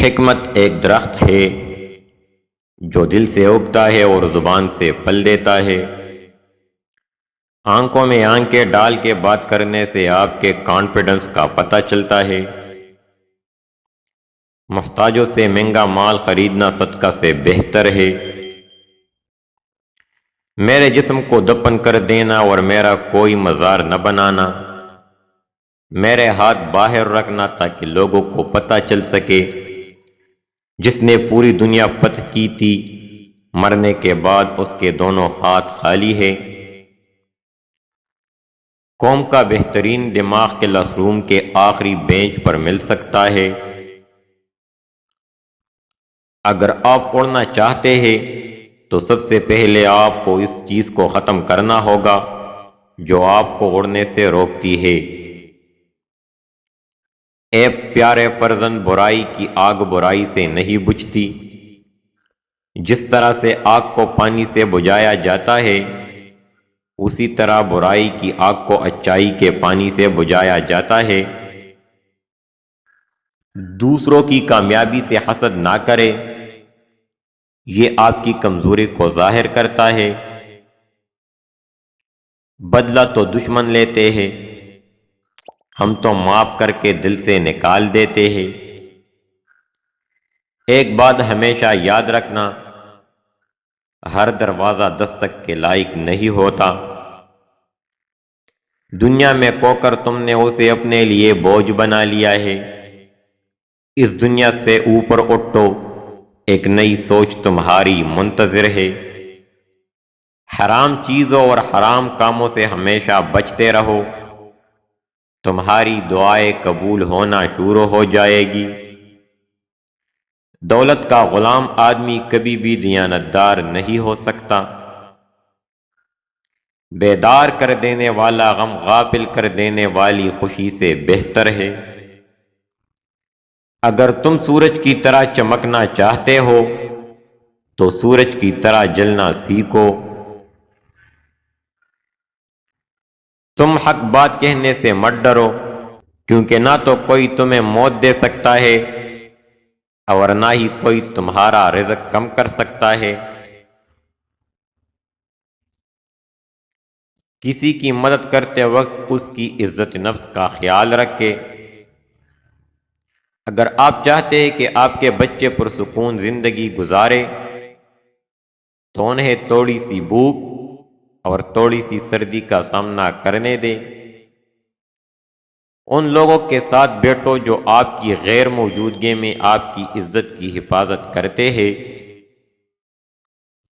حکمت ایک درخت ہے جو دل سے اگتا ہے اور زبان سے پھل دیتا ہے۔ آنکھوں میں آنکھیں ڈال کے بات کرنے سے آپ کے کانفیڈنس کا پتہ چلتا ہے۔ محتاجوں سے مہنگا مال خریدنا صدقہ سے بہتر ہے۔ میرے جسم کو دفن کر دینا اور میرا کوئی مزار نہ بنانا، میرے ہاتھ باہر رکھنا تاکہ لوگوں کو پتہ چل سکے جس نے پوری دنیا فتح کی تھی، مرنے کے بعد اس کے دونوں ہاتھ خالی ہے۔ قوم کا بہترین دماغ کلاس روم کے آخری بینچ پر مل سکتا ہے۔ اگر آپ اڑنا چاہتے ہیں تو سب سے پہلے آپ کو اس چیز کو ختم کرنا ہوگا جو آپ کو اڑنے سے روکتی ہے۔ اے پیارے فرزند، برائی کی آگ برائی سے نہیں بجھتی۔ جس طرح سے آگ کو پانی سے بجھایا جاتا ہے، اسی طرح برائی کی آگ کو اچائی کے پانی سے بجھایا جاتا ہے۔ دوسروں کی کامیابی سے حسد نہ کرے، یہ آپ کی کمزوری کو ظاہر کرتا ہے۔ بدلہ تو دشمن لیتے ہیں، ہم تو معاف کر کے دل سے نکال دیتے ہیں۔ ایک بات ہمیشہ یاد رکھنا، ہر دروازہ دستک کے لائق نہیں ہوتا۔ دنیا میں کھو کر تم نے اسے اپنے لیے بوجھ بنا لیا ہے۔ اس دنیا سے اوپر اٹھو، ایک نئی سوچ تمہاری منتظر ہے۔ حرام چیزوں اور حرام کاموں سے ہمیشہ بچتے رہو، تمہاری دعائیں قبول ہونا شروع ہو جائے گی۔ دولت کا غلام آدمی کبھی بھی دیانتدار نہیں ہو سکتا۔ بیدار کر دینے والا غم غافل کر دینے والی خوشی سے بہتر ہے۔ اگر تم سورج کی طرح چمکنا چاہتے ہو تو سورج کی طرح جلنا سیکھو۔ تم حق بات کہنے سے مت ڈرو، کیونکہ نہ تو کوئی تمہیں موت دے سکتا ہے اور نہ ہی کوئی تمہارا رزق کم کر سکتا ہے۔ کسی کی مدد کرتے وقت اس کی عزت نفس کا خیال رکھے۔ اگر آپ چاہتے ہیں کہ آپ کے بچے پرسکون زندگی گزارے تو انہیں تھوڑی سی بھوک اور تھوڑی سی سردی کا سامنا کرنے دیں۔ ان لوگوں کے ساتھ بیٹھو جو آپ کی غیر موجودگی میں آپ کی عزت کی حفاظت کرتے ہیں۔